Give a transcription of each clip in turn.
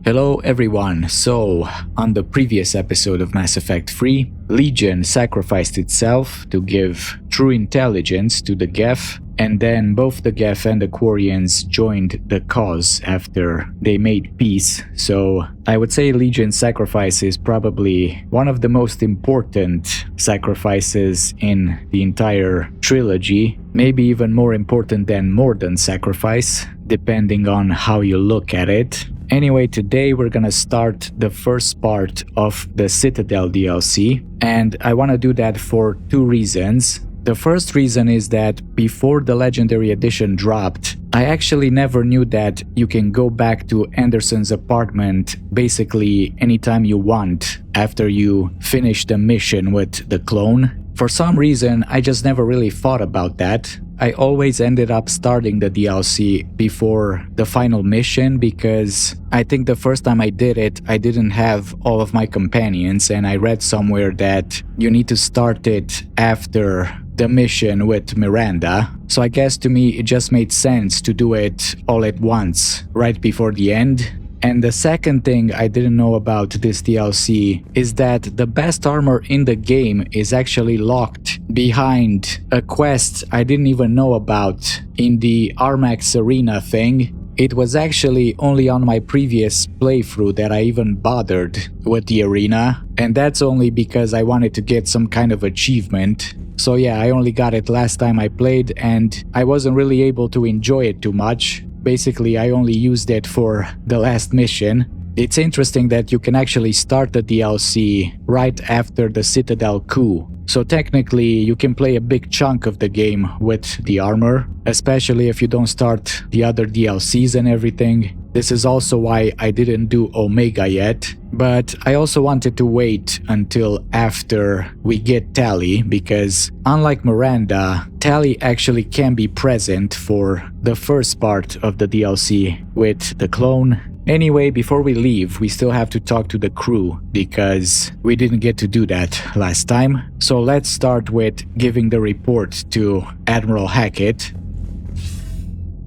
Hello everyone, so on the previous episode of Mass Effect 3, Legion sacrificed itself to give true intelligence to the Geth, and then both the Geth and the Quarians joined the cause after they made peace. So I would say Legion's sacrifice is probably one of the most important sacrifices in the entire trilogy, maybe even more important than Mordant's sacrifice, depending on how you look at it. Anyway, today we're gonna start the first part of the Citadel DLC, and I wanna do that for two reasons. The first reason is that before the Legendary Edition dropped, I actually never knew that you can go back to Anderson's apartment basically anytime you want after you finish the mission with the clone. For some reason, I just never really thought about that. I always ended up starting the DLC before the final mission because I think the first time I did it, I didn't have all of my companions, and I read somewhere that you need to start it after the mission with Miranda. So I guess to me it just made sense to do it all at once, right before the end. And the second thing I didn't know about this DLC is that the best armor in the game is actually locked behind a quest I didn't even know about in the Armax Arena thing. It was actually only on my previous playthrough that I even bothered with the arena, and that's only because I wanted to get some kind of achievement. So yeah, I only got it last time I played, and I wasn't really able to enjoy it too much. Basically, I only used it for the last mission. It's interesting that you can actually start the DLC right after the Citadel coup. So technically, you can play a big chunk of the game with the armor, especially if you don't start the other DLCs and everything. This is also why I didn't do Omega yet, but I also wanted to wait until after we get Tali, because unlike Miranda, Tali actually can be present for the first part of the DLC with the clone. Anyway, before we leave, we still have to talk to the crew, because we didn't get to do that last time. So let's start with giving the report to Admiral Hackett.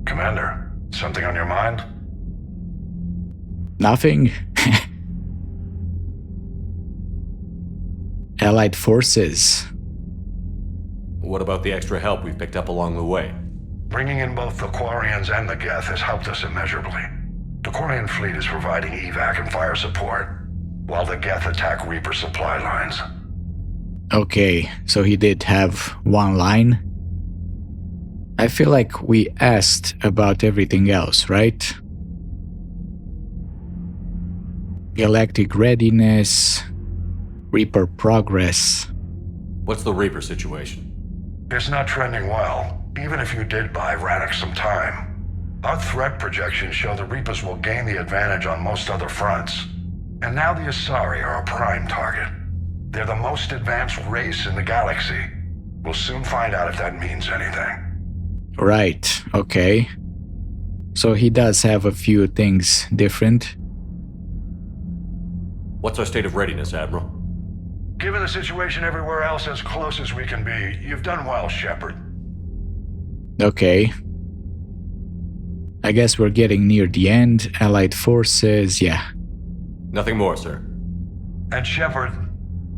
Commander, something on your mind? Nothing. Allied forces. What about the extra help we've picked up along the way? Bringing in both the Quarians and the Geth has helped us immeasurably. The Quarian fleet is providing evac and fire support, while the Geth attack Reaper supply lines. Okay, so he did have one line. I feel like we asked about everything else, right? Galactic readiness, Reaper progress. What's the Reaper situation? It's not trending well, even if you did buy Radix some time. Our threat projections show the Reapers will gain the advantage on most other fronts. And now the Asari are a prime target. They're the most advanced race in the galaxy. We'll soon find out if that means anything. Right, okay. So he does have a few things different. What's our state of readiness, Admiral? Given the situation everywhere else, as close as we can be, you've done well, Shepard. Okay. I guess we're getting near the end. Allied forces, yeah. Nothing more, sir. And Shepard,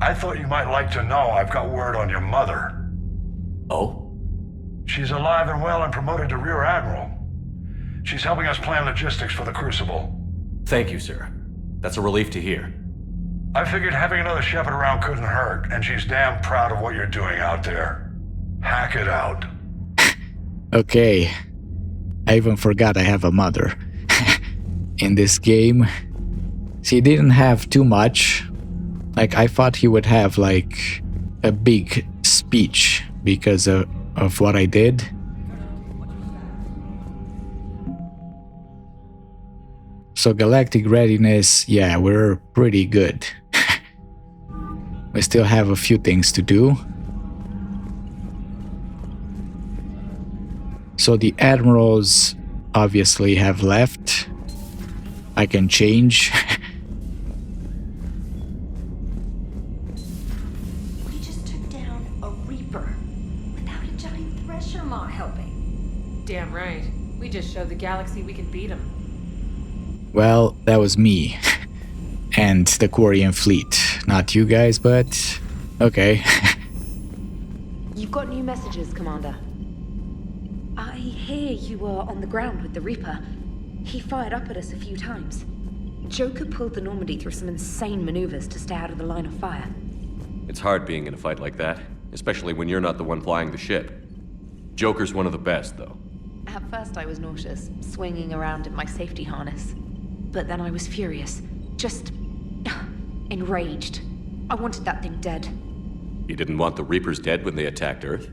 I thought you might like to know I've got word on your mother. Oh? She's alive and well and promoted to Rear Admiral. She's helping us plan logistics for the Crucible. Thank you, sir. That's a relief to hear. I figured having another Shepard around couldn't hurt, and she's damn proud of what you're doing out there. Hack it out. Okay. I even forgot I have a mother. In this game. See, he didn't have too much. Like, I thought he would have, like, a big speech because of what I did. So galactic readiness, yeah, we're pretty good. We still have a few things to do. So the admirals obviously have left. I can change. We just took down a Reaper without a giant thresher maw helping. Damn right. We just showed the galaxy we could beat them. Well, that was me. And the Quarian fleet. Not you guys, but... okay. You've got new messages, Commander. I hear you were on the ground with the Reaper. He fired up at us a few times. Joker pulled the Normandy through some insane maneuvers to stay out of the line of fire. It's hard being in a fight like that, especially when you're not the one flying the ship. Joker's one of the best, though. At first I was nauseous, swinging around in my safety harness. But then I was furious. Just... enraged. I wanted that thing dead. You didn't want the Reapers dead when they attacked Earth?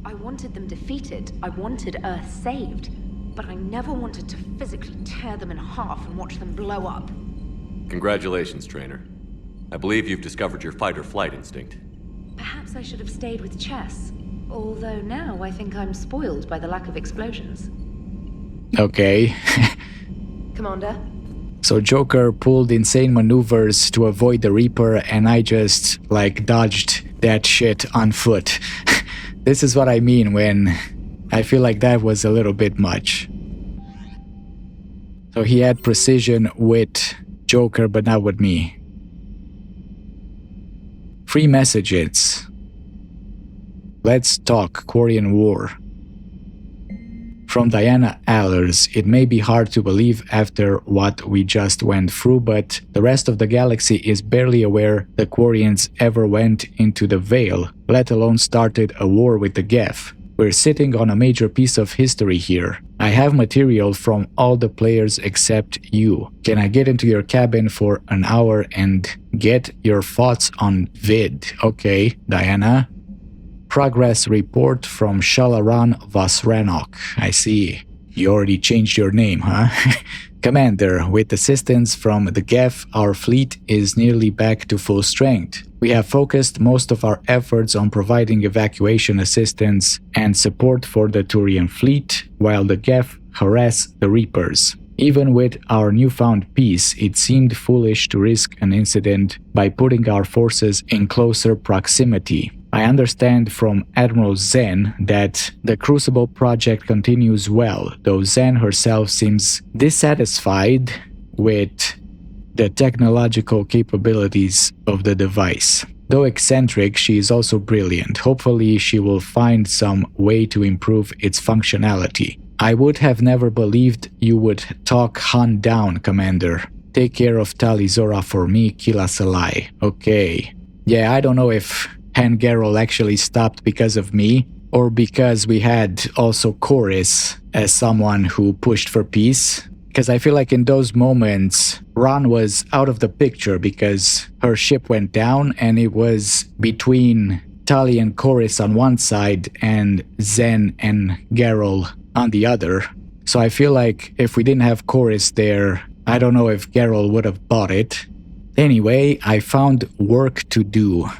I wanted them defeated. I wanted Earth saved. But I never wanted to physically tear them in half and watch them blow up. Congratulations, Trainer. I believe you've discovered your fight-or-flight instinct. Perhaps I should have stayed with chess. Although now I think I'm spoiled by the lack of explosions. Okay. Commander? So Joker pulled insane maneuvers to avoid the Reaper, and I just, dodged that shit on foot. This is what I mean when I feel like that was a little bit much. So he had precision with Joker, but not with me. 3 messages. Let's talk Quarian War. From Diana Allers, it may be hard to believe after what we just went through, but the rest of the galaxy is barely aware the Quarians ever went into the Veil, let alone started a war with the Geth. We're sitting on a major piece of history here. I have material from all the players except you. Can I get into your cabin for an hour and get your thoughts on vid? Okay, Diana. Progress report from Shalaran Vasranok. I see. You already changed your name, huh? Commander, with assistance from the Geth, our fleet is nearly back to full strength. We have focused most of our efforts on providing evacuation assistance and support for the Turian fleet, while the Geth harass the Reapers. Even with our newfound peace, it seemed foolish to risk an incident by putting our forces in closer proximity. I understand from Admiral Zen that the Crucible project continues well, though Zen herself seems dissatisfied with the technological capabilities of the device. Though eccentric, she is also brilliant. Hopefully, she will find some way to improve its functionality. I would have never believed you would talk Han down, Commander. Take care of Talizora for me, Kila Salai. Okay. Yeah, I don't know if Han Garol actually stopped because of me, or because we had also Chorus as someone who pushed for peace. Because I feel like in those moments, Ron was out of the picture because her ship went down and it was between Tali and Chorus on one side and Zen and Garol on the other. So I feel like if we didn't have Chorus there, I don't know if Garol would have bought it. Anyway, I found work to do.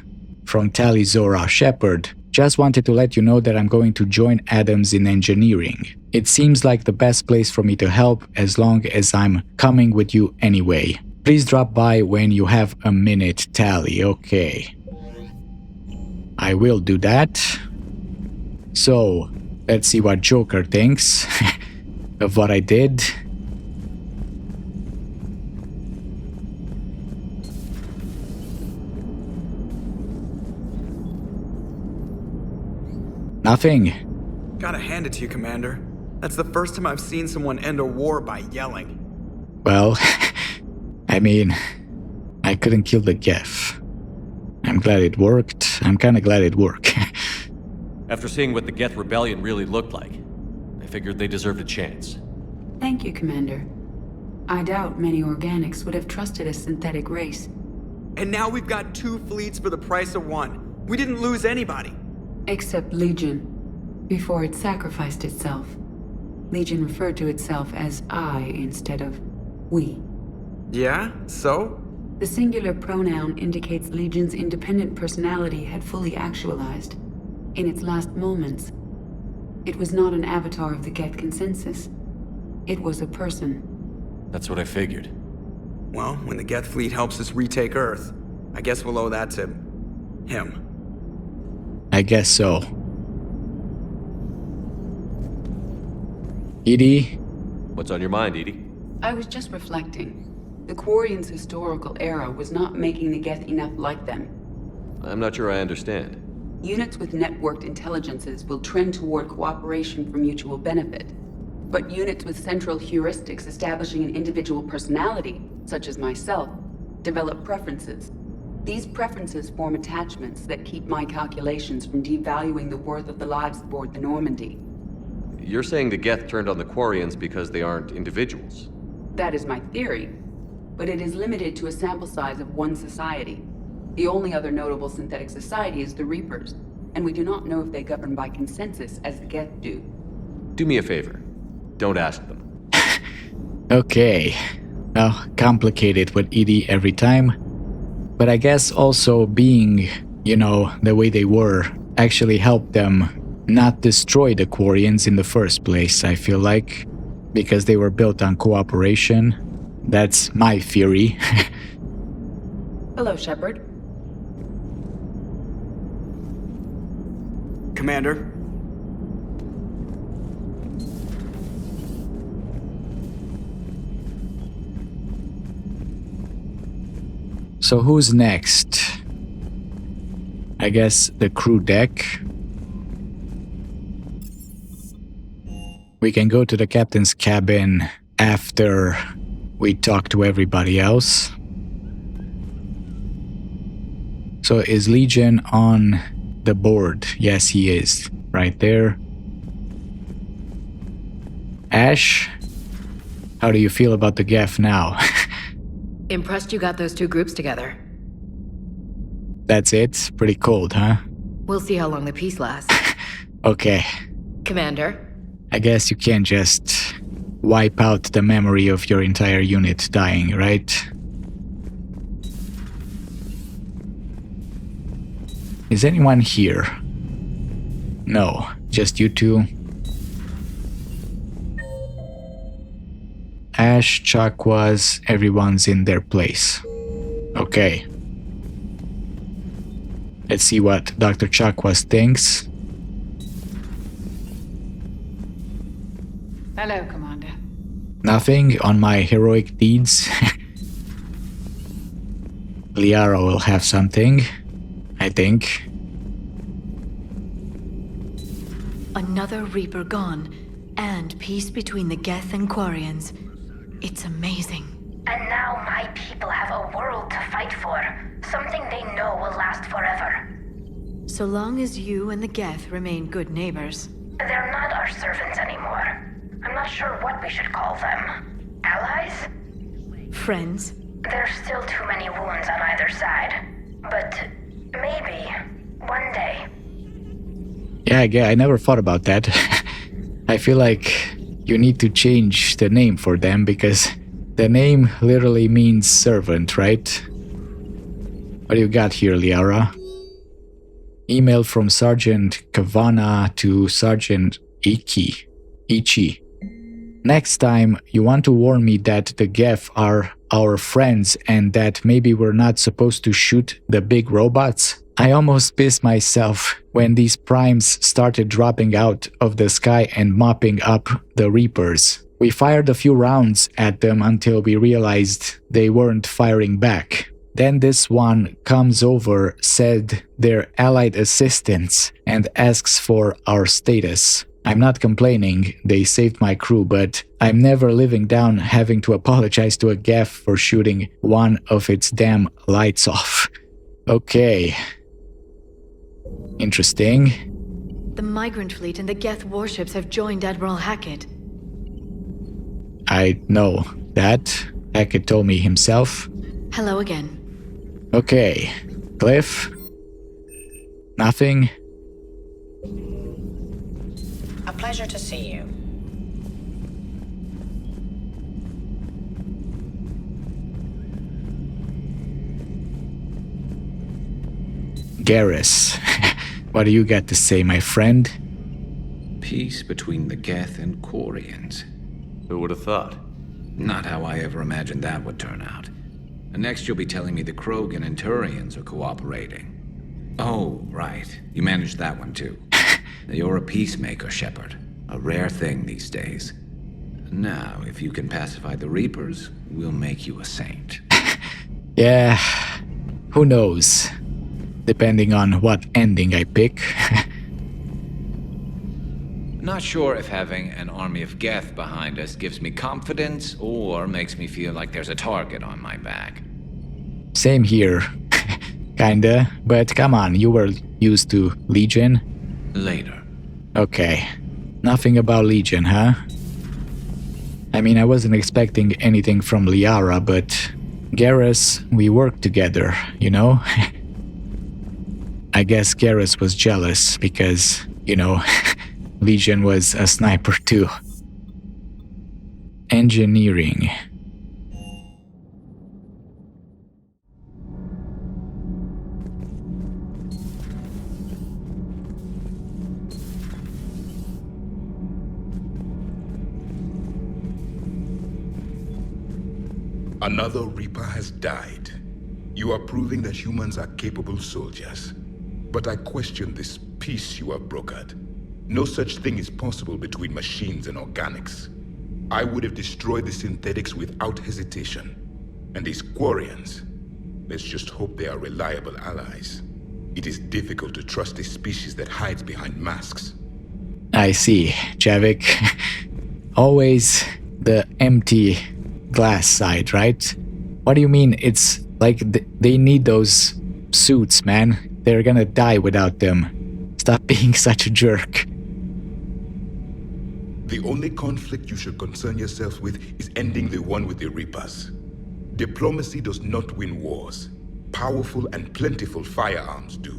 From Talizora Shepard. Just wanted to let you know that I'm going to join Adams in engineering. It seems like the best place for me to help as long as I'm coming with you anyway. Please drop by when you have a minute, Tally. Okay. I will do that. So, let's see what Joker thinks of what I did. Nothing. Gotta hand it to you, Commander. That's the first time I've seen someone end a war by yelling. Well, I mean, I couldn't kill the Geth. I'm glad it worked. I'm kinda glad it worked. After seeing what the Geth Rebellion really looked like, I figured they deserved a chance. Thank you, Commander. I doubt many organics would have trusted a synthetic race. And now we've got 2 fleets for the price of 1. We didn't lose anybody. Except Legion, before it sacrificed itself. Legion referred to itself as I instead of we. Yeah? So? The singular pronoun indicates Legion's independent personality had fully actualized. In its last moments, it was not an avatar of the Geth consensus. It was a person. That's what I figured. Well, when the Geth fleet helps us retake Earth, I guess we'll owe that to him. I guess so. Edie? What's on your mind, Edie? I was just reflecting. The Quarians' historical era was not making the Geth enough like them. I'm not sure I understand. Units with networked intelligences will trend toward cooperation for mutual benefit. But units with central heuristics establishing an individual personality, such as myself, develop preferences. These preferences form attachments that keep my calculations from devaluing the worth of the lives aboard the Normandy. You're saying the Geth turned on the Quarians because they aren't individuals? That is my theory, but it is limited to a sample size of one society. The only other notable synthetic society is the Reapers, and we do not know if they govern by consensus as the Geth do. Do me a favor. Don't ask them. Okay. Well, complicated with ED every time. But I guess also being, the way they were actually helped them not destroy the Quarians in the first place, I feel like. Because they were built on cooperation. That's my theory. Hello, Shepard. Commander? So who's next? I guess the crew deck. We can go to the captain's cabin after we talk to everybody else. So is Legion on the board? Yes, he is. Right there. Ash? How do you feel about the Geth now? Impressed you got those two groups together. That's it? Pretty cold, huh? We'll see how long the peace lasts. Okay. Commander? I guess you can't just wipe out the memory of your entire unit dying, right? Is anyone here? No, just you two. Ash, Chakwas, everyone's in their place. Okay. Let's see what Dr. Chakwas thinks. Hello, Commander. Nothing on my heroic deeds. Liara will have something, I think. Another Reaper gone, and peace between the Geth and Quarians. It's amazing. And now my people have a world to fight for. Something they know will last forever. So long as you and the Geth remain good neighbors. They're not our servants anymore. I'm not sure what we should call them. Allies? Friends? There's still too many wounds on either side. But maybe one day. Yeah, I never thought about that. I feel like you need to change the name for them because the name literally means servant, right? What do you got here, Liara? Email from Sergeant Kavana to Sergeant Ichi. Next time, you want to warn me that the Geth are our friends and that maybe we're not supposed to shoot the big robots? I almost pissed myself when these primes started dropping out of the sky and mopping up the Reapers. We fired a few rounds at them until we realized they weren't firing back. Then this one comes over, said they're allied assistants, and asks for our status. I'm not complaining, they saved my crew, but I'm never living down having to apologize to a Geth for shooting one of its damn lights off. Okay. Interesting. The migrant fleet and the Geth warships have joined Admiral Hackett. I know that. Hackett told me himself. Hello again. Okay. Cliff? Nothing? A pleasure to see you. Garrus. What do you got to say, my friend? Peace between the Geth and Quarians. Who would have thought? Not how I ever imagined that would turn out. And next you'll be telling me the Krogan and Turians are cooperating. Oh, right. You managed that one too. You're a peacemaker, Shepard. A rare thing these days. Now, if you can pacify the Reapers, we'll make you a saint. Yeah, who knows? Depending on what ending I pick. Not sure if having an army of Geth behind us gives me confidence or makes me feel like there's a target on my back. Same here. Kinda, but come on, you were used to Legion? Later. Okay. Nothing about Legion, huh? I mean, I wasn't expecting anything from Liara, but Garrus, we worked together, you know? I guess Garrus was jealous because, you know, Legion was a sniper too. Engineering. Another Reaper has died. You are proving that humans are capable soldiers. But I question this peace you have brokered. No such thing is possible between machines and organics. I would have destroyed the synthetics without hesitation. And these Quarians, let's just hope they are reliable allies. It is difficult to trust a species that hides behind masks. I see, Javik. Always the empty glass side, right? What do you mean? It's like they need those suits, man. They're gonna die without them. Stop being such a jerk. The only conflict you should concern yourself with is ending the one with the Reapers. Diplomacy does not win wars. Powerful and plentiful firearms do.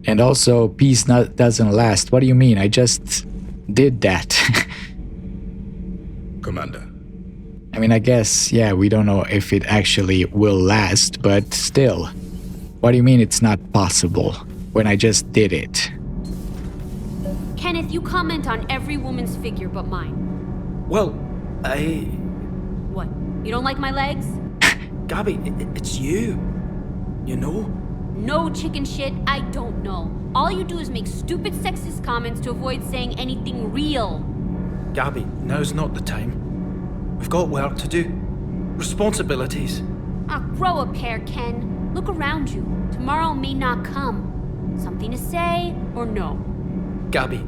And also, peace doesn't last. What do you mean? I just did that. Commander. I mean, I guess, yeah, we don't know if it actually will last, but still. What do you mean it's not possible when I just did it? Kenneth, you comment on every woman's figure but mine. Well, What? You don't like my legs? Gabby, it's you. You know? No chicken shit, I don't know. All you do is make stupid sexist comments to avoid saying anything real. Gabby, now's not the time. We've got work to do. Responsibilities. Grow a pair, Ken. Look around you. Tomorrow may not come. Something to say or no? Gabby,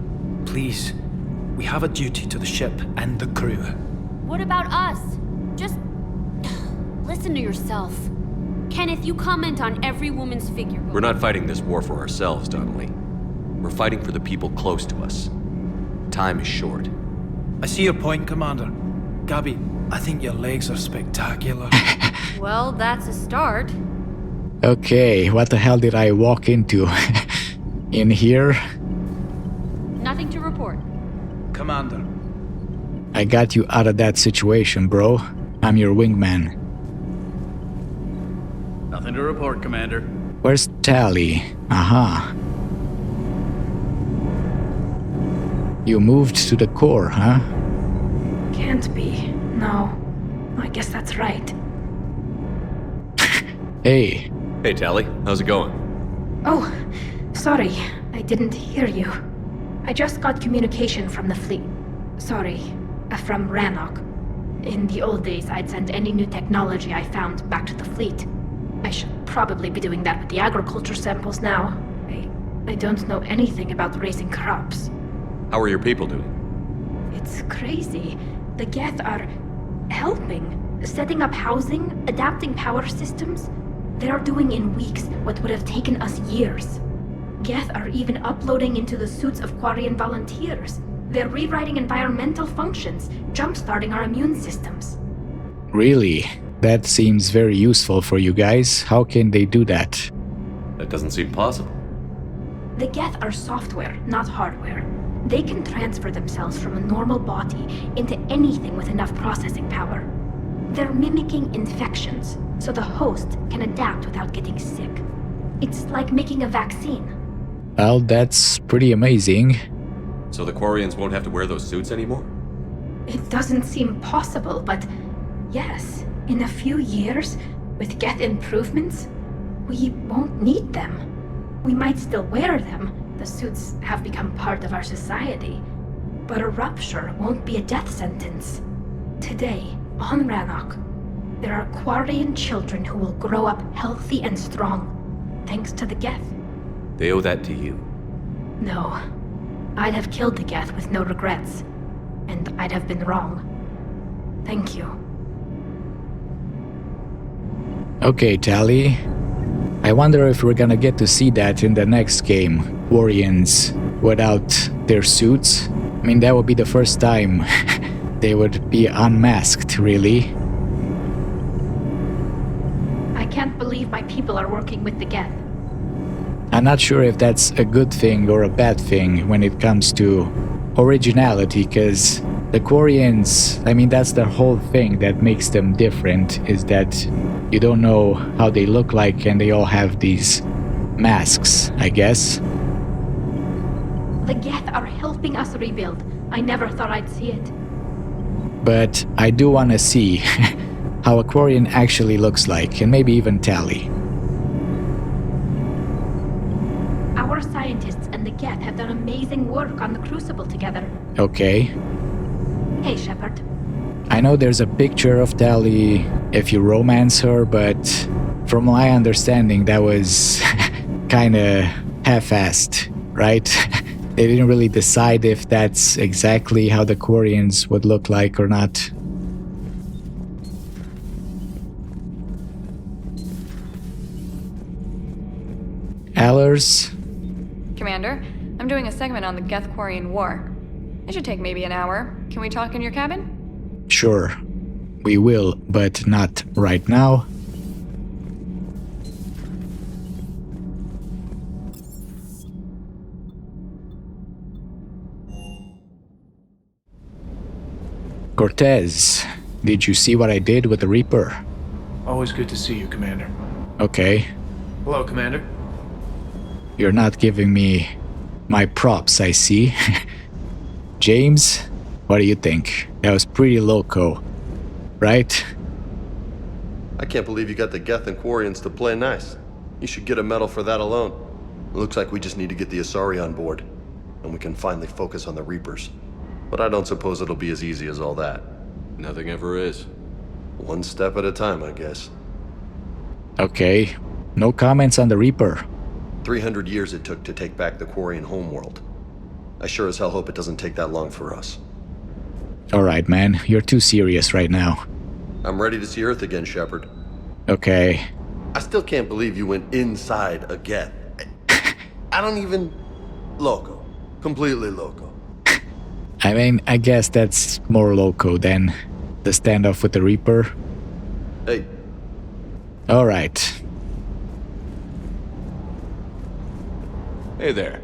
please. We have a duty to the ship and the crew. What about us? Just listen to yourself. Kenneth, you comment on every woman's figure. We're not fighting this war for ourselves, Donnelly. We're fighting for the people close to us. Time is short. I see your point, Commander. Gabby, I think your legs are spectacular. Well, that's a start. Okay, what the hell did I walk into? In here? Nothing to report. Commander. I got you out of that situation, bro. I'm your wingman. Nothing to report, Commander. Where's Tally? Aha. You moved to the core, huh? Can't be. No. I guess that's right. Hey. Hey, Tally. How's it going? Oh, sorry. I didn't hear you. I just got communication from the fleet. Sorry. From Rannoch. In the old days, I'd send any new technology I found back to the fleet. I should probably be doing that with the agriculture samples now. I don't know anything about raising crops. How are your people doing? It's crazy. The Geth are helping. Setting up housing, adapting power systems. They are doing in weeks what would have taken us years. Geth are even uploading into the suits of Quarian volunteers. They're rewriting environmental functions, jump-starting our immune systems. Really? That seems very useful for you guys. How can they do that? That doesn't seem possible. The Geth are software, not hardware. They can transfer themselves from a normal body into anything with enough processing power. They're mimicking infections, so the host can adapt without getting sick. It's like making a vaccine. Well, that's pretty amazing. So the Quarians won't have to wear those suits anymore? It doesn't seem possible, but yes, in a few years, with Geth improvements, we won't need them. We might still wear them. The suits have become part of our society. But a rupture won't be a death sentence. Today, on Rannoch, there are Quarian children who will grow up healthy and strong, thanks to the Geth. They owe that to you. No. I'd have killed the Geth with no regrets. And I'd have been wrong. Thank you. Okay, Tali. I wonder if we're gonna get to see that in the next game. Quarians without their suits. I mean, that would be the first time they would be unmasked, really. I can't believe my people are working with the Geth. I'm not sure if that's a good thing or a bad thing when it comes to originality, because the Quarians, I mean, that's the whole thing that makes them different, is that you don't know how they look like and they all have these masks, I guess. The Geth are helping us rebuild. I never thought I'd see it. But I do want to see how a Quarian actually looks like, and maybe even Tali. Our scientists and the Geth have done amazing work on the Crucible together. Okay. Hey, Shepard. I know there's a picture of Tali if you romance her, but from my understanding, that was kinda half-assed, right? They didn't really decide if that's exactly how the Quarians would look like or not. Allers? Commander, I'm doing a segment on the Geth-Quarian War. It should take maybe an hour. Can we talk in your cabin? Sure. We will, but not right now. Cortez, did you see what I did with the Reaper? Always good to see you, Commander. Okay. Hello, Commander. You're not giving me my props, I see. James, what do you think? That was pretty loco, right? I can't believe you got the Geth and Quarians to play nice. You should get a medal for that alone. It looks like we just need to get the Asari on board, and we can finally focus on the Reapers. But I don't suppose it'll be as easy as all that. Nothing ever is. One step at a time, I guess. Okay. No comments on the Reaper. 300 years it took to take back the Quarian homeworld. I sure as hell hope it doesn't take that long for us. Alright, man. You're too serious right now. I'm ready to see Earth again, Shepard. Okay. I still can't believe you went inside a Geth. I don't even... Loco. Completely loco. I mean, I guess that's more loco than the standoff with the Reaper. Hey. Alright. Hey there.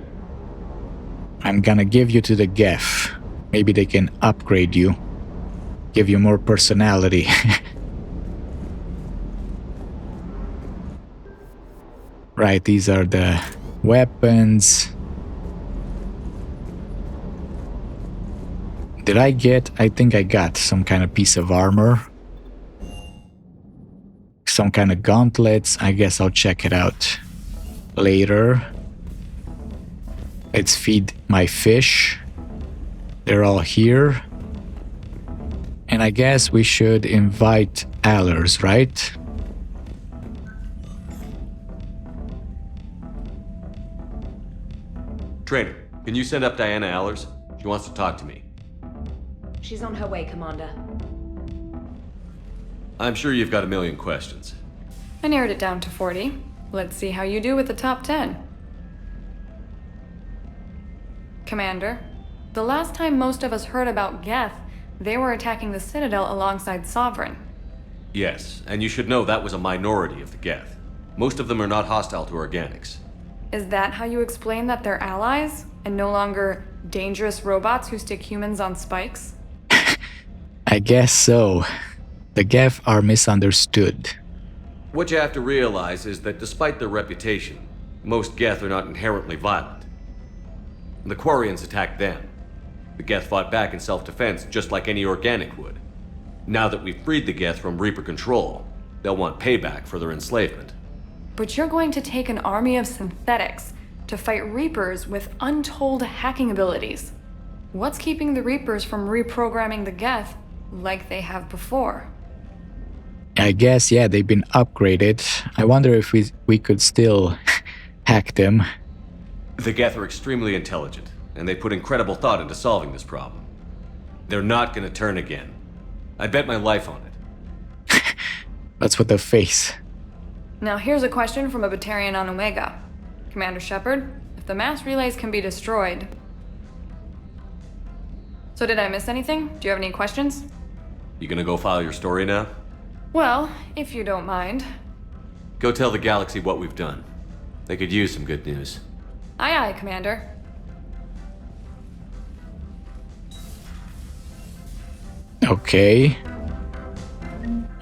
I'm gonna give you to the Geth. Maybe they can upgrade you. Give you more personality. Right, these are the weapons. Did I get... I think I got some kind of piece of armor. Some kind of gauntlets. I guess I'll check it out later. Let's feed my fish. They're all here. And I guess we should invite Allers, right? Trainer, can you send up Diana Allers? She wants to talk to me. She's on her way, Commander. I'm sure you've got a million questions. I narrowed it down to 40. Let's see how you do with the top 10. Commander, the last time most of us heard about Geth, they were attacking the Citadel alongside Sovereign. Yes, and you should know that was a minority of the Geth. Most of them are not hostile to organics. Is that how you explain that they're allies, and no longer dangerous robots who stick humans on spikes? I guess so. The Geth are misunderstood. What you have to realize is that despite their reputation, most Geth are not inherently violent. The Quarians attacked them. The Geth fought back in self-defense just like any organic would. Now that we've freed the Geth from Reaper control, they'll want payback for their enslavement. But you're going to take an army of synthetics to fight Reapers with untold hacking abilities. What's keeping the Reapers from reprogramming the Geth like they have before? I guess, yeah, they've been upgraded. I wonder if we could still hack them. The Geth are extremely intelligent, and they put incredible thought into solving this problem. They're not gonna turn again. I bet my life on it. That's what the face. Now here's a question from a Batarian on Omega. Commander Shepard, if the mass relays can be destroyed... So did I miss anything? Do you have any questions? You gonna go file your story now? Well, if you don't mind. Go tell the galaxy what we've done. They could use some good news. Aye aye, Commander. Okay.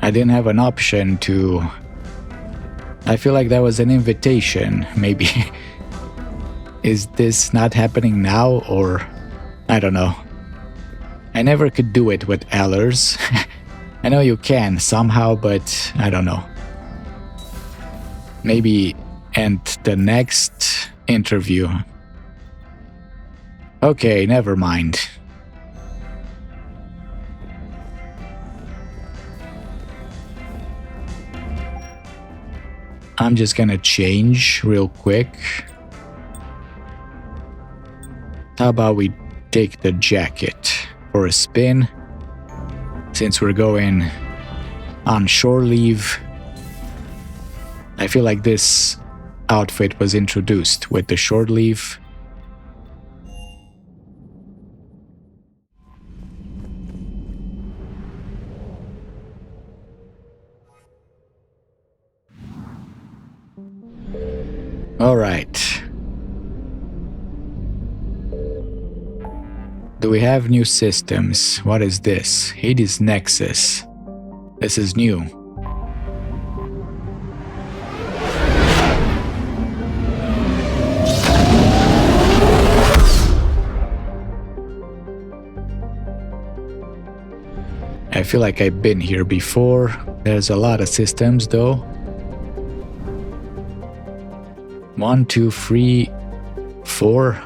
I didn't have an option to... I feel like that was an invitation, maybe. Is this not happening now, or... I don't know. I never could do it with Allers. I know you can somehow, but I don't know. Maybe and the next interview. Okay, never mind. I'm just gonna change real quick. How about we take the jacket for a spin? Since we're going on shore leave, I feel like this outfit was introduced with the shore leave. All right. Do we have new systems? What is this? Hades Nexus. This is new. I feel like I've been here before. There's a lot of systems though. 1, 2, 3, 4.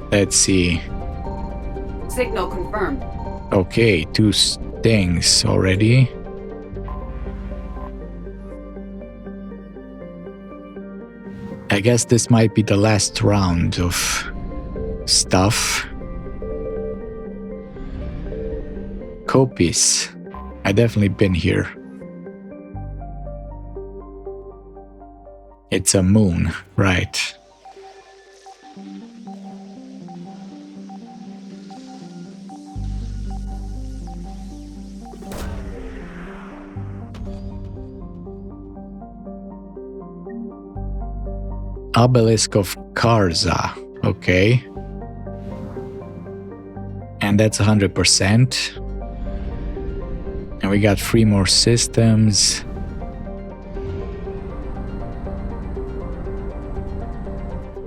Let's see. Signal confirmed. Okay, 2 things already. I guess this might be the last round of stuff. Copies. I definitely been here. It's a moon, right? Obelisk of Karza, okay. And that's 100%. And we got 3 more systems.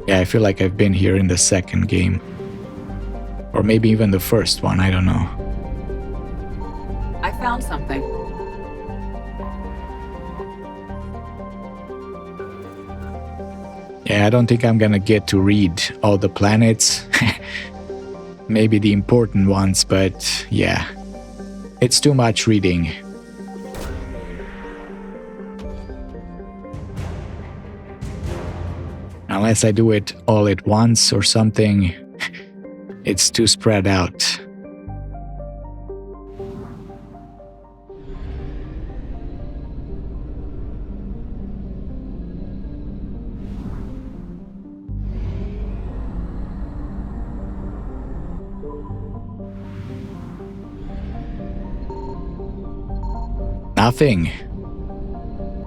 Yeah, I feel like I've been here in the second game. Or maybe even the first one, I don't know. I found something. Yeah, I don't think I'm gonna get to read all the planets. Maybe the important ones, but yeah. It's too much reading. Unless I do it all at once or something, it's too spread out. Nothing.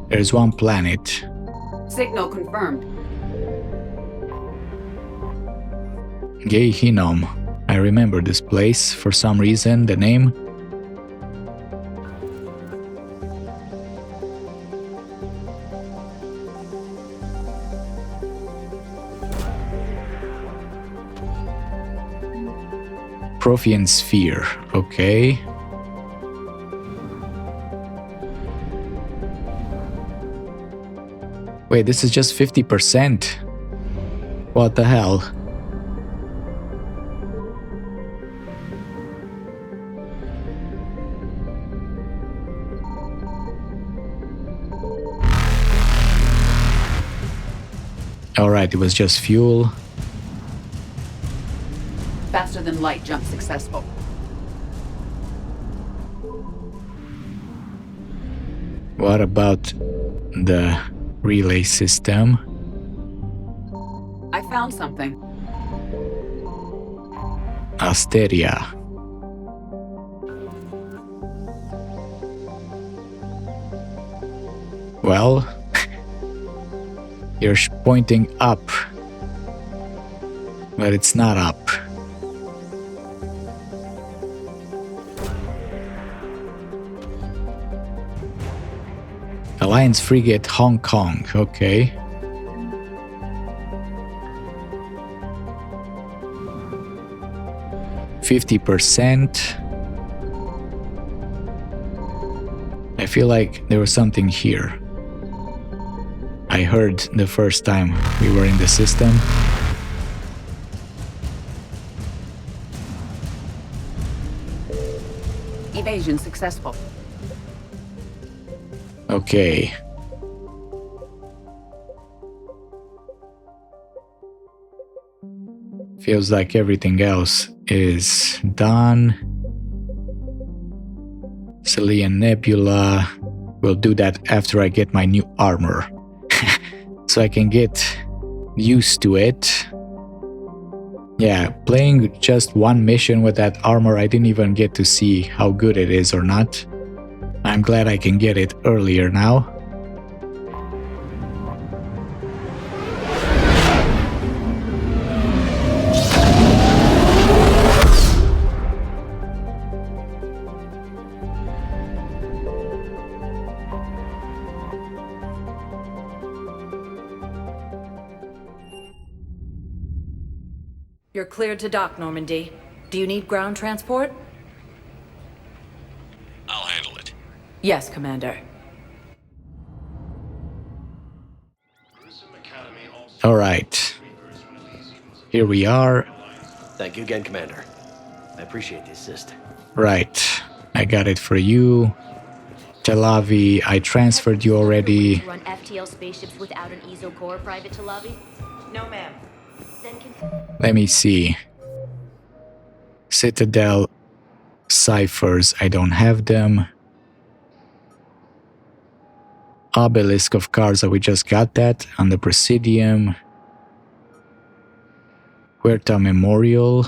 There's one planet. Signal confirmed. Gehinnom. I remember this place for some reason, the name. Prothean Sphere, okay. Wait, this is just 50%. What the hell? Alright, it was just fuel. Faster than light jump successful. What about the relay system? I found something. Asteria. Well, you're pointing up, but it's not up. Alliance frigate Hong Kong, okay. %. I feel like there was something here. I heard the first time we were in the system. Evasion successful. Okay. Feels like everything else is done. Celine Nebula. We'll do that after I get my new armor. So I can get used to it. Yeah, playing just one mission with that armor, I didn't even get to see how good it is or not. I'm glad I can get it earlier now. You're cleared to dock, Normandy. Do you need ground transport? I'll handle it. Yes, Commander. Alright. Here we are. Thank you again, Commander. I appreciate the assist. Right. I got it for you. Tel Aviv, I transferred you already. Run FTL spaceships without an ESO core, Private Tel Aviv? No, ma'am. Let me see. Citadel ciphers, I don't have them. Obelisk of Karza, we just got that on the Presidium. Huerta Memorial.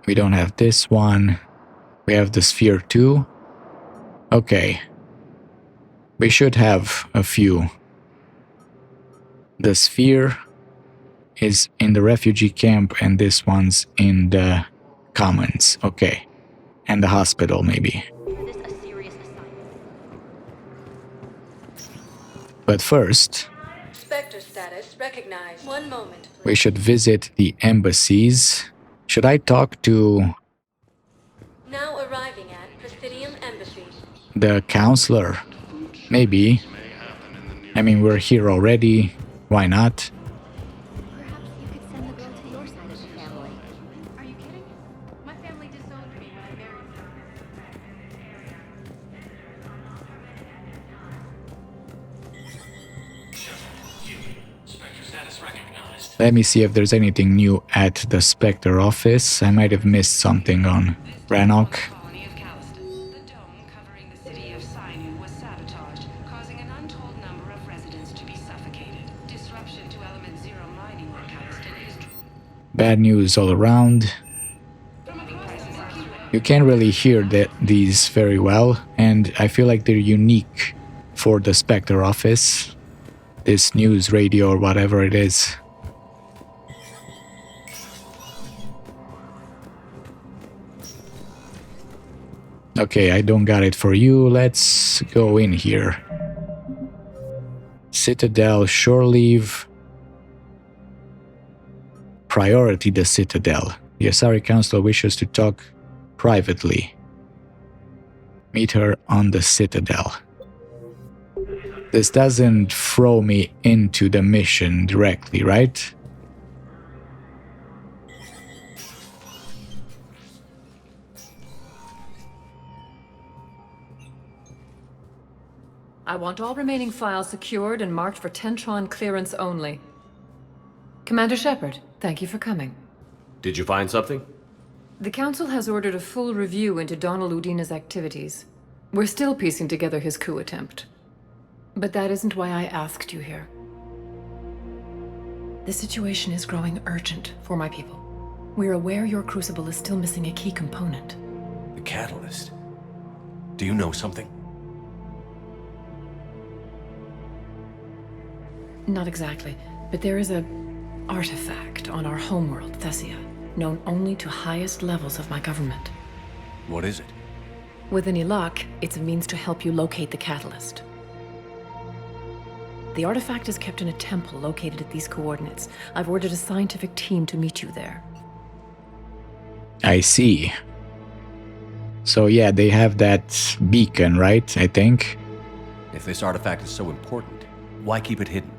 We don't have this one. We have the Sphere too. Okay. We should have a few. The Sphere is in the refugee camp and this one's in the Commons. Okay. And the hospital maybe. But first, Spectre status recognized. One moment, please. We should visit the embassies. Should I talk to Now arriving at Presidium Embassy. the counselor? Maybe. I mean, we're here already. Why not? Perhaps you could send the girl to your side of the family. Are you kidding? My family disowned me when I married her. Let me see if there's anything new at the Spectre office. I might have missed something on Rannoch. Bad news all around. You can't really hear these very well, and I feel like they're unique for the Spectre office. This news radio or whatever it is. Okay, I don't got it for you. Let's go in here. Citadel shore leave. Priority the Citadel. The Asari Council wishes to talk privately. Meet her on the Citadel. this doesn't throw me into the mission directly, right? I want all remaining files secured and marked for Tentron clearance only. Commander Shepard, thank you for coming. Did you find something? The Council has ordered a full review into Donald Udina's activities. We're still piecing together his coup attempt. But that isn't why I asked you here. The situation is growing urgent for my people. We're aware your crucible is still missing a key component. The catalyst. Do you know something? Not exactly, but there is a artifact on our homeworld, Thessia, known only to highest levels of my government. What is it? With any luck, it's a means to help you locate the catalyst. The artifact is kept in a temple located at these coordinates. I've ordered a scientific team to meet you there. I see. So yeah, they have that beacon, right? I think. If this artifact is so important, why keep it hidden?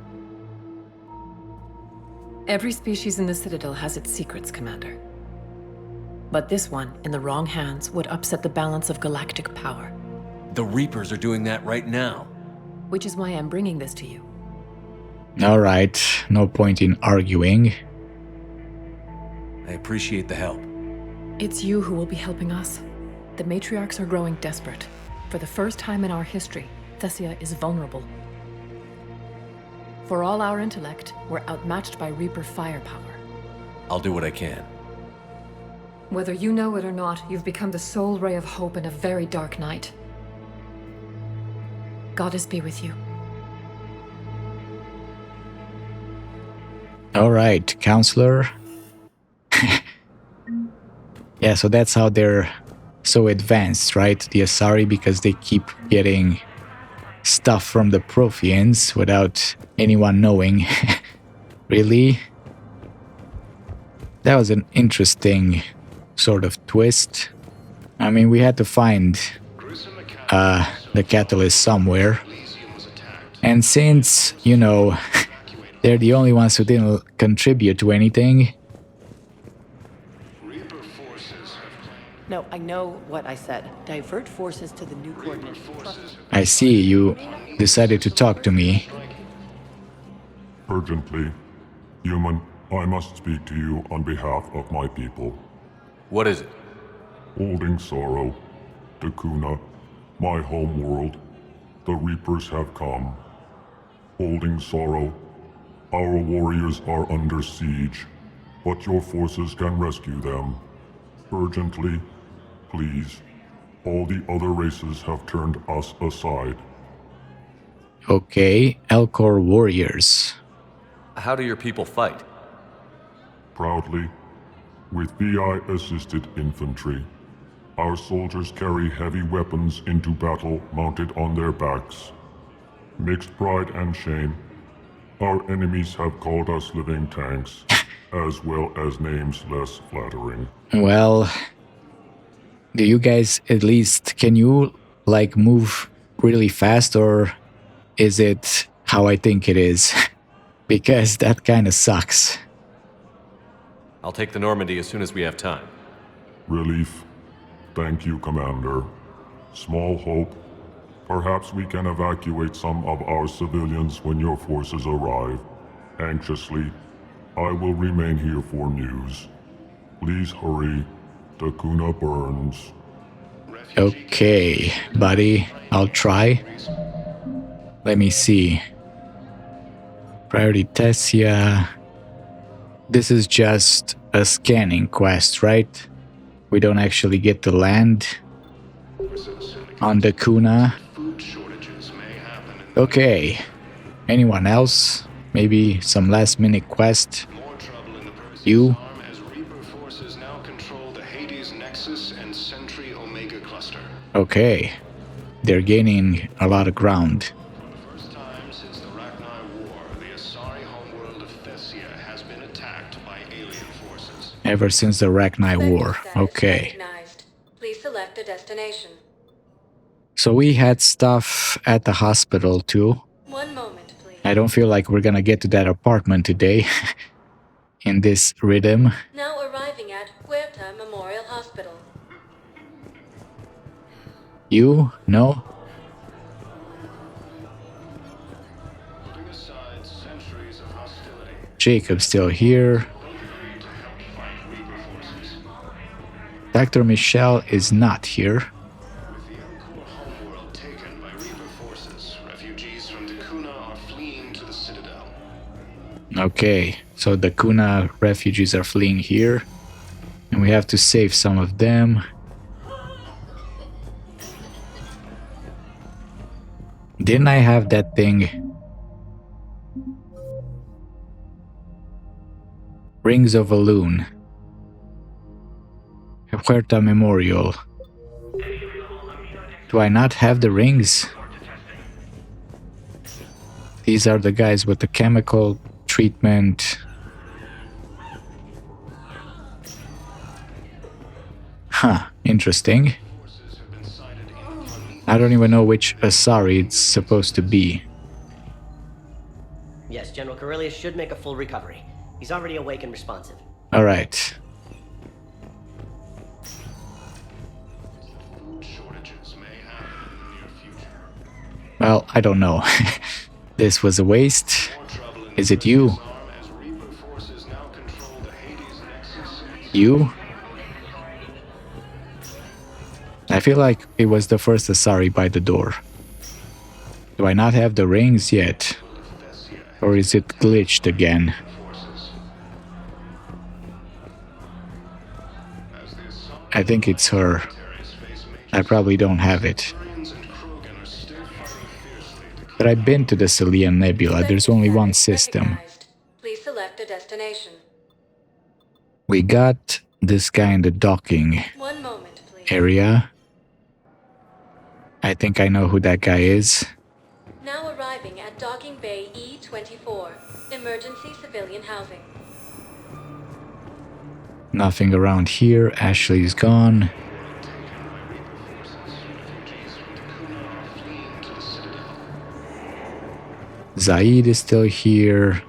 Every species in the Citadel has its secrets, Commander. But this one, in the wrong hands, would upset the balance of galactic power. The Reapers are doing that right now. Which is why I'm bringing this to you. Alright, no point in arguing. I appreciate the help. It's you who will be helping us. The matriarchs are growing desperate. For the first time in our history, Thessia is vulnerable. For all our intellect, we're outmatched by Reaper firepower. I'll do what I can. Whether you know it or not, you've become the sole ray of hope in a very dark night. Goddess be with you. Alright, counselor. Yeah, so that's how they're so advanced, right? The Asari, because they keep getting stuff from the Protheans without anyone knowing. Really? That was an interesting sort of twist. I mean, we had to find the catalyst somewhere. And since, you know, they're the only ones who didn't contribute to anything. No, I know what I said. Divert forces to the new coordinates. I see, you decided to talk to me. Urgently. Human, I must speak to you on behalf of my people. What is it? Holding sorrow. Dakuna, my home world. The Reapers have come. Holding sorrow. Our warriors are under siege, but your forces can rescue them. Urgently, please. All the other races have turned us aside. Okay, Elcor warriors. How do your people fight? Proudly, with VI-assisted infantry. Our soldiers carry heavy weapons into battle mounted on their backs. Mixed pride and shame, our enemies have called us living tanks, as well as names less flattering. Well, do you guys at least, can you like move really fast, or is it how I think it is? Because that kind of sucks. I'll take the Normandy as soon as we have time. Relief. Thank you, Commander. Small hope. Perhaps we can evacuate some of our civilians when your forces arrive. Anxiously, I will remain here for news. Please hurry. Dakuna burns. Okay, buddy, I'll try. Let me see. Priority Thessia. This is just a scanning quest, right? We don't actually get to land on Dakuna. Okay. Anyone else? Maybe some last minute quest? You? Okay. They're gaining a lot of ground. Ever since the Rachni War. Okay. Please select a destination. So we had stuff at the hospital too. I don't feel like we're gonna get to that apartment today in this rhythm. Now arriving at Huerta Memorial Hospital. You? No? Jacob's still here. Dr. Michelle is not here. Okay, so the Kuna refugees are fleeing here, and we have to save some of them. Didn't I have that thing? Rings of a Loon. Huerta Memorial. Do I not have the rings? These are the guys with the chemical treatment. Huh, interesting. I don't even know which Asari it's supposed to be. Yes, General Corellius should make a full recovery. He's already awake and responsive. Alright. Well, I don't know. This was a waste. Is it you? You? I feel like it was the first Asari by the door. Do I not have the rings yet? Or is it glitched again? I think it's her. I probably don't have it. But I've been to the Celian Nebula. There's only one system. Please select a destination. We got this guy in the docking area. I think I know who that guy is. Now arriving at Docking Bay E24, emergency civilian housing. Nothing around here. Ashley's gone. Zaid is still here.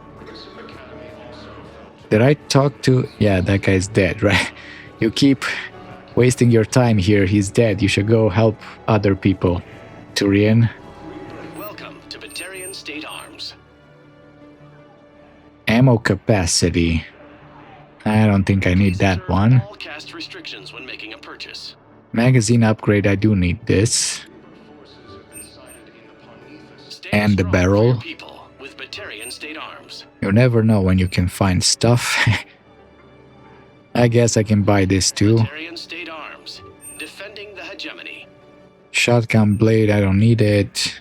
Did I talk to... Yeah, that guy's dead, right? You keep wasting your time here. He's dead. You should go help other people. Turian. Welcome to Batarian State Arms. Ammo capacity. I don't think I need that one. All cast restrictions when making a purchase. Magazine upgrade, I do need this. And the barrel. With Batarian State Arms. You never know when you can find stuff. I guess I can buy this too. Batarian State Arms. Defending the hegemony. Shotgun blade, I don't need it.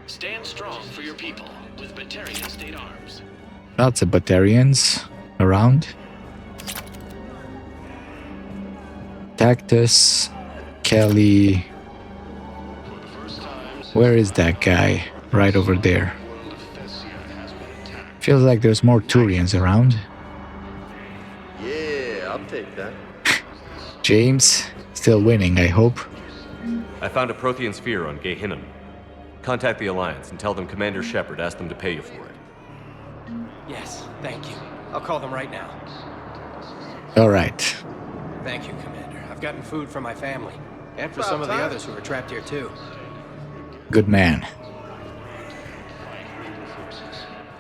Stand strong for your people with Batarian State Arms. Lots of Batarians around. Tactus, Kelly. Where is that guy? Right over there. Feels like there's more Turians around. Yeah, I'll take that. James, still winning, I hope. I found a Prothean sphere on Gehinnom. Contact the Alliance and tell them Commander Shepard asked them to pay you for it. Yes, thank you. I'll call them right now. Alright. Thank you, Commander. I've gotten food for my family. And for some of the others who are trapped here, too. Good man.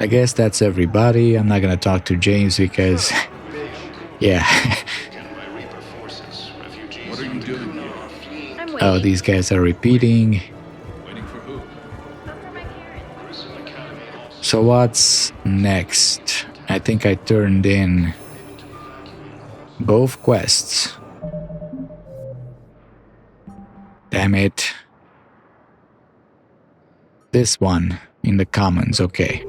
I guess that's everybody. I'm not gonna talk to James because... yeah. What are you doing here? Oh, these guys are repeating. Waiting for who? So what's next? I think I turned in both quests. Damn it. This one in the commons, okay.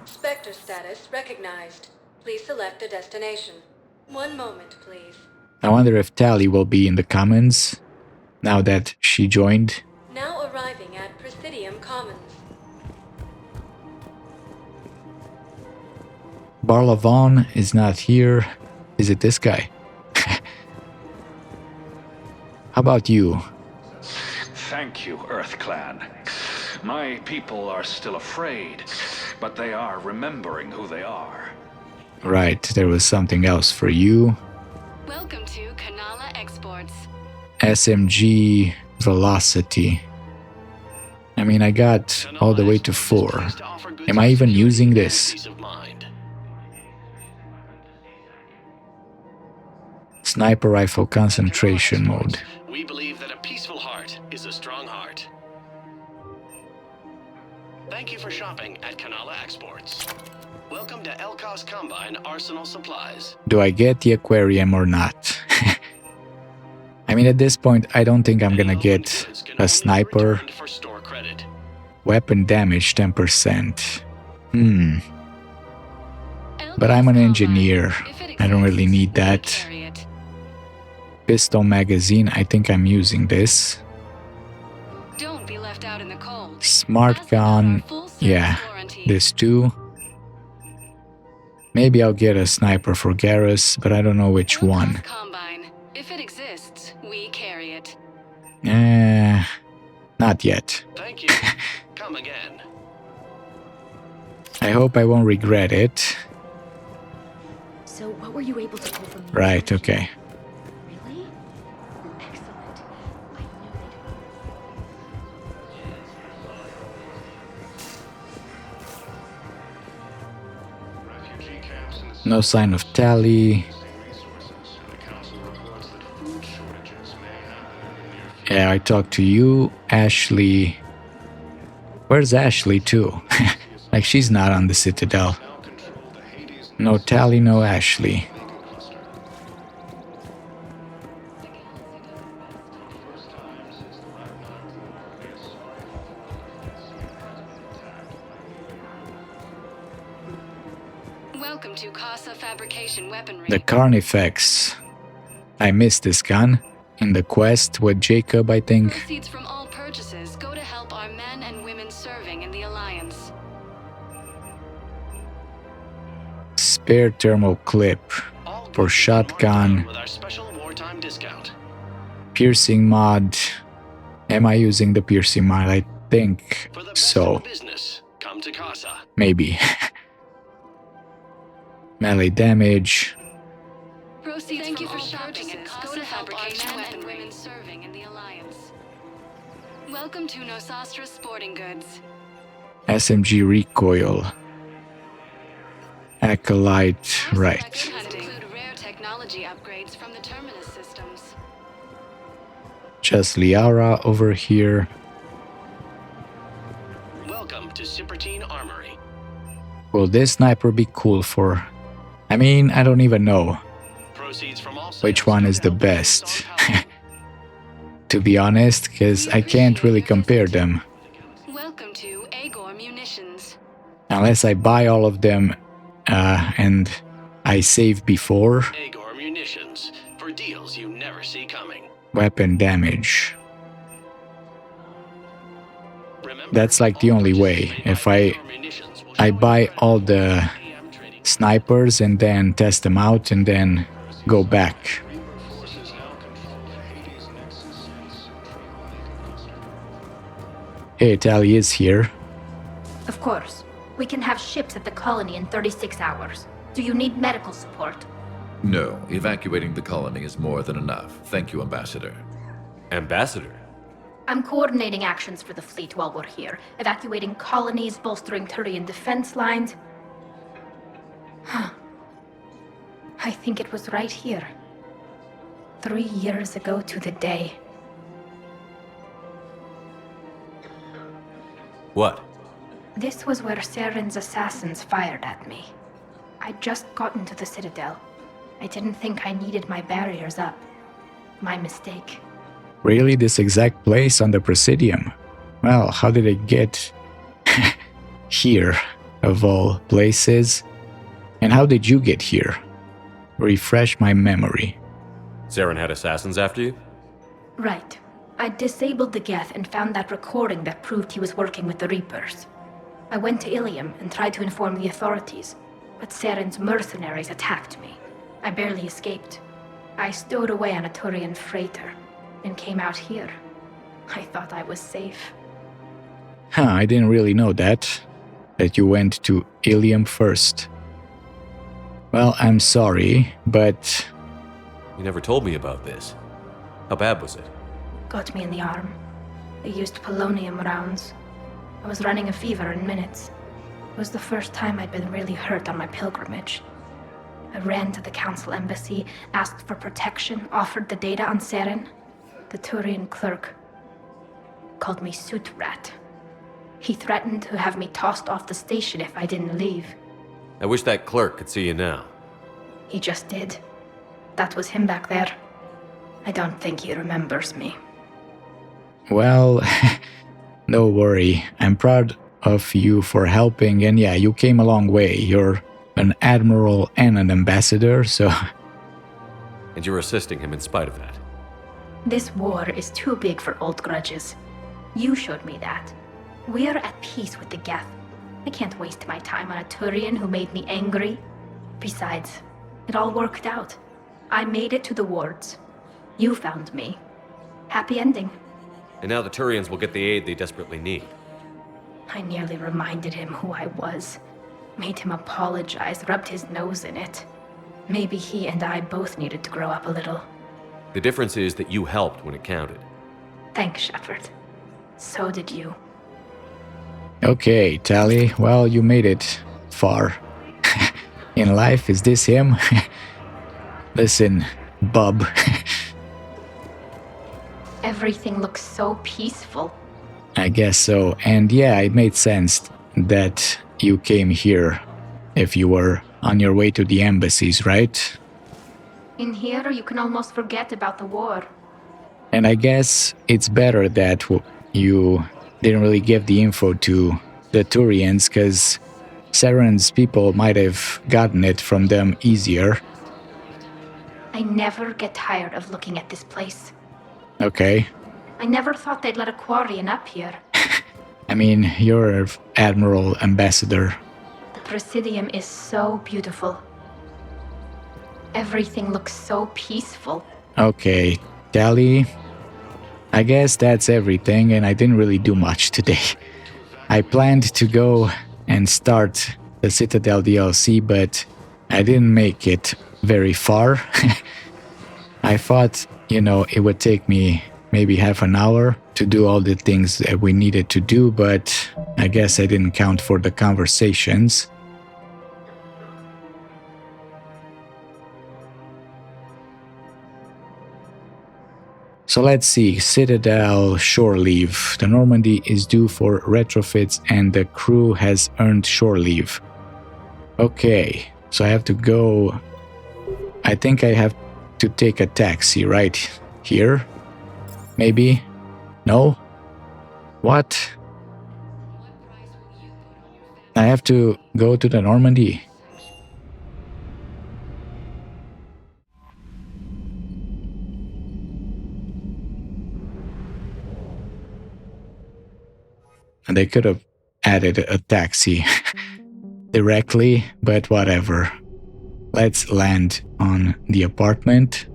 Spectre status recognized. Please select a destination. 1 moment, please. I wonder if Tally will be in the commons now that she joined. Now arriving at Presidium Commons. Barlavon is not here. Is it this guy? How about you? Thank Thank you, Earth Clan. My people are still afraid, but they are remembering who they are. Right, there was something else for you. Welcome to Kanala Exports. SMG Velocity. I mean, I got all the way to 4. Am I even using this? Sniper rifle concentration mode. We believe that a peaceful heart is a strong heart. Thank you for shopping at Kanala Exports. Welcome to Elkos Combine Arsenal Supplies. Do I get the aquarium or not? I mean, at this point, I don't think I'm gonna get a sniper. Weapon damage 10%. But I'm an engineer. I don't really need that. Pistol magazine, I think I'm using this. Don't be left out in the cold. Smart gun, yeah, this too. Maybe I'll get a sniper for Garrus, but I don't know which one. Combine. If it exists, we carry it. Not yet. Thank you. Come again. I hope I won't regret it. So what were you able to pull from the Right, okay. Really? Excellent. I knew it. No sign of Tally. Yeah, I talked to you, Ashley. Where's Ashley too? Like, she's not on the Citadel. No Tally, no Ashley. Welcome to Casa Fabrication Weaponry. The Carnifex. I missed this gun. In the quest with Jacob, I think. Proceeds from all purchases go to help our men and women serving in the Alliance. Spare thermal clip for shotgun. With our special wartime discount. Piercing mod. Am I using the piercing mod? I think so. Business. Come to Casa. Maybe. Melee damage. Thank you for shopping at Casa Fabrication Weaponry and women serving in the Alliance. Welcome to Nosastra Sporting Goods. SMG recoil. Acolyte, right. Include rare technology upgrades from the Terminus systems. Just Liara over here. Welcome to Cipertine Armory. Will this sniper be cool for? I mean, I don't even know which one is the best. To be honest, because I can't really compare them. Welcome to Agor Munitions. Unless I buy all of them and I save before. Agor Munitions for deals you never see coming. Weapon damage. That's like the only way. If I buy all the snipers and then test them out and then go back. Hey, Tally is here. Of course. We can have ships at the colony in 36 hours. Do you need medical support? No, evacuating the colony is more than enough. Thank you, Ambassador. Ambassador? I'm coordinating actions for the fleet while we're here, evacuating colonies, bolstering Turian defense lines. I think it was right here. 3 years ago to the day. What? This was where Saren's assassins fired at me. I'd just gotten to the Citadel. I didn't think I needed my barriers up. My mistake. Really, this exact place on the Presidium? Well, how did it get here, of all places? And how did you get here? Refresh my memory. Saren had assassins after you? Right. I disabled the Geth and found that recording that proved he was working with the Reapers. I went to Ilium and tried to inform the authorities, but Saren's mercenaries attacked me. I barely escaped. I stowed away on a Turian freighter and came out here. I thought I was safe. Huh, I didn't really know that you went to Ilium first. Well, I'm sorry, but... You never told me about this. How bad was it? Got me in the arm. They used polonium rounds. I was running a fever in minutes. It was the first time I'd been really hurt on my pilgrimage. I ran to the Council embassy, asked for protection, offered the data on Seren. The Turian clerk called me Suit Rat. He threatened to have me tossed off the station if I didn't leave. I wish that clerk could see you now. He just did. That was him back there. I don't think he remembers me. Well, no worry. I'm proud of you for helping, and yeah, you came a long way. You're an admiral and an ambassador, so... And you're assisting him in spite of that. This war is too big for old grudges. You showed me that. We're at peace with the Geth. I can't waste my time on a Turian who made me angry. Besides, it all worked out. I made it to the wards. You found me. Happy ending. And now the Turians will get the aid they desperately need. I nearly reminded him who I was. Made him apologize, rubbed his nose in it. Maybe he and I both needed to grow up a little. The difference is that you helped when it counted. Thanks, Shepard. So did you. Okay, Tali, well, you made it far. In life, is this him? Listen, bub. Everything looks so peaceful. I guess so. And yeah, it made sense that you came here if you were on your way to the embassies, right? In here, you can almost forget about the war. And I guess it's better that you didn't really give the info to the Turians, because Seren's people might have gotten it from them easier. I never get tired of looking at this place. Okay. I never thought they'd let a Quarian up here. I mean, you're an Admiral Ambassador. The Presidium is so beautiful. Everything looks so peaceful. Okay, Tali, I guess that's everything, and I didn't really do much today. I planned to go and start the Citadel DLC, but I didn't make it very far. I thought, it would take me maybe half an hour to do all the things that we needed to do, but I guess I didn't count for the conversations. So let's see, Citadel shore leave. The Normandy is due for retrofits and the crew has earned shore leave. Okay, so I have to go... I think I have to take a taxi right here? Maybe? No? What? I have to go to the Normandy. And they could have added a taxi directly, but whatever. Let's land on the apartment.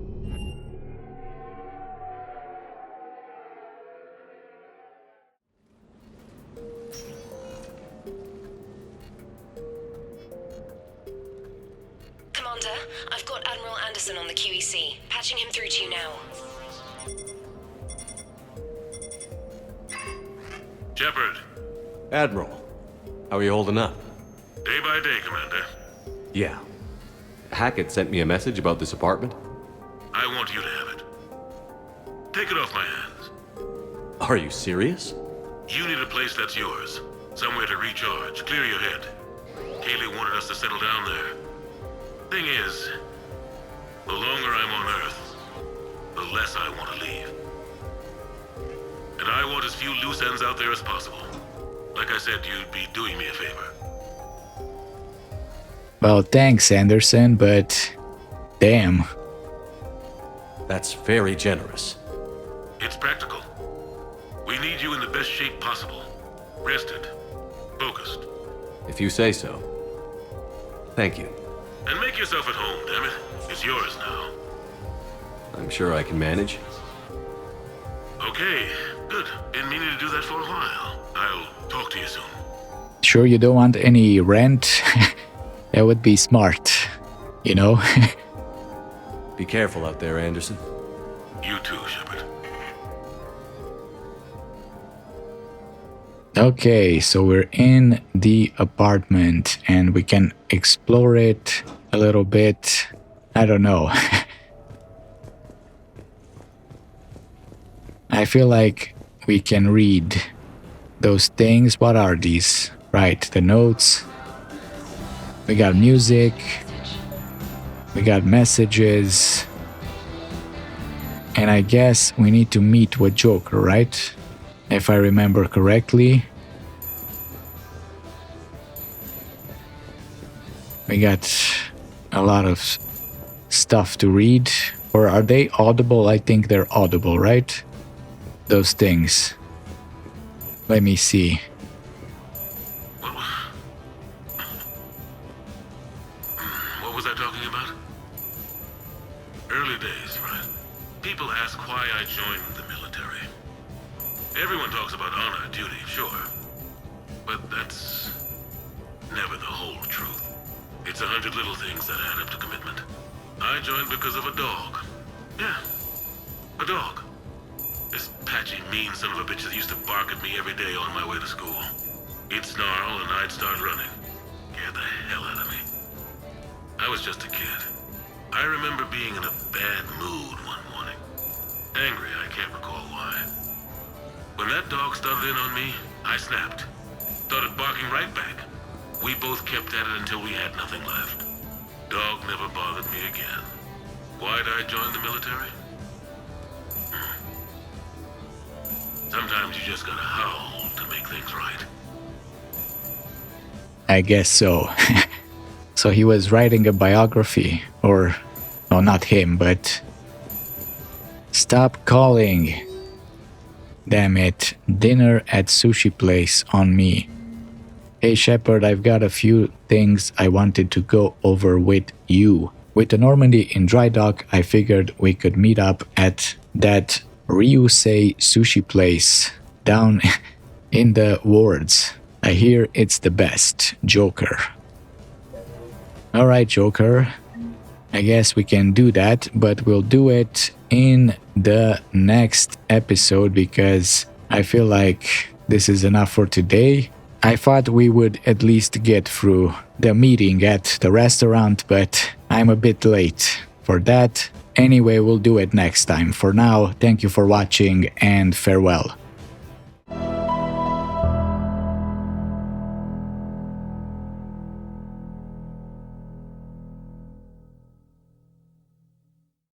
Commander, I've got Admiral Anderson on the QEC. Patching him through to you now. Shepard. Admiral, how are you holding up? Day by day, Commander. Yeah. Hackett sent me a message about this apartment. I want you to have it. Take it off my hands. Are you serious? You need a place that's yours. Somewhere to recharge, clear your head. Kaylee wanted us to settle down there. Thing is, the longer I'm on Earth, the less I want to leave. And I want as few loose ends out there as possible. Like I said, you'd be doing me a favor. Well, thanks, Anderson, but... damn. That's very generous. It's practical. We need you in the best shape possible. Rested. Focused. If you say so. Thank you. And make yourself at home, damn it. It's yours now. I'm sure I can manage. Okay. Good. Been meaning to do that for a while. I'll talk to you soon. Sure you don't want any rent? That would be smart, you know? Be careful out there, Anderson. You too, Shepard. Okay, so we're in the apartment and we can explore it a little bit. I don't know. I feel like we can read those things. What are these? Right, the notes. We got music. We got messages. And I guess we need to meet with Joker, right? If I remember correctly. We got a lot of stuff to read. Or are they audible? I think they're audible, right? Those things. Let me see. What was I talking about? Early days, right? People ask why I joined the military. Everyone talks about honor, duty, sure. But that's never the whole truth. It's 100 little things that add up to commitment. I joined because of a dog. Yeah, a dog. This patchy, mean son of a bitch that used to bark at me every day on my way to school. He'd snarl and I'd start running. Scared the hell out of me. I was just a kid. I remember being in a bad mood one morning. Angry, I can't recall why. When that dog started in on me, I snapped. Started barking right back. We both kept at it until we had nothing left. Dog never bothered me again. Why'd I join the military? Sometimes you just gotta howl to make things right. I guess so. So he was writing a biography, or, no, not him, but... Stop calling. Damn it. Dinner at sushi place on me. Hey Shepard, I've got a few things I wanted to go over with you. With the Normandy in dry dock, I figured we could meet up at that Ryusei sushi place down in the wards. I hear it's the best. Joker. Alright, Joker. I guess we can do that, but we'll do it in the next episode because I feel like this is enough for today. I thought we would at least get through the meeting at the restaurant, but I'm a bit late for that. Anyway, we'll do it next time. For now, thank you for watching and farewell.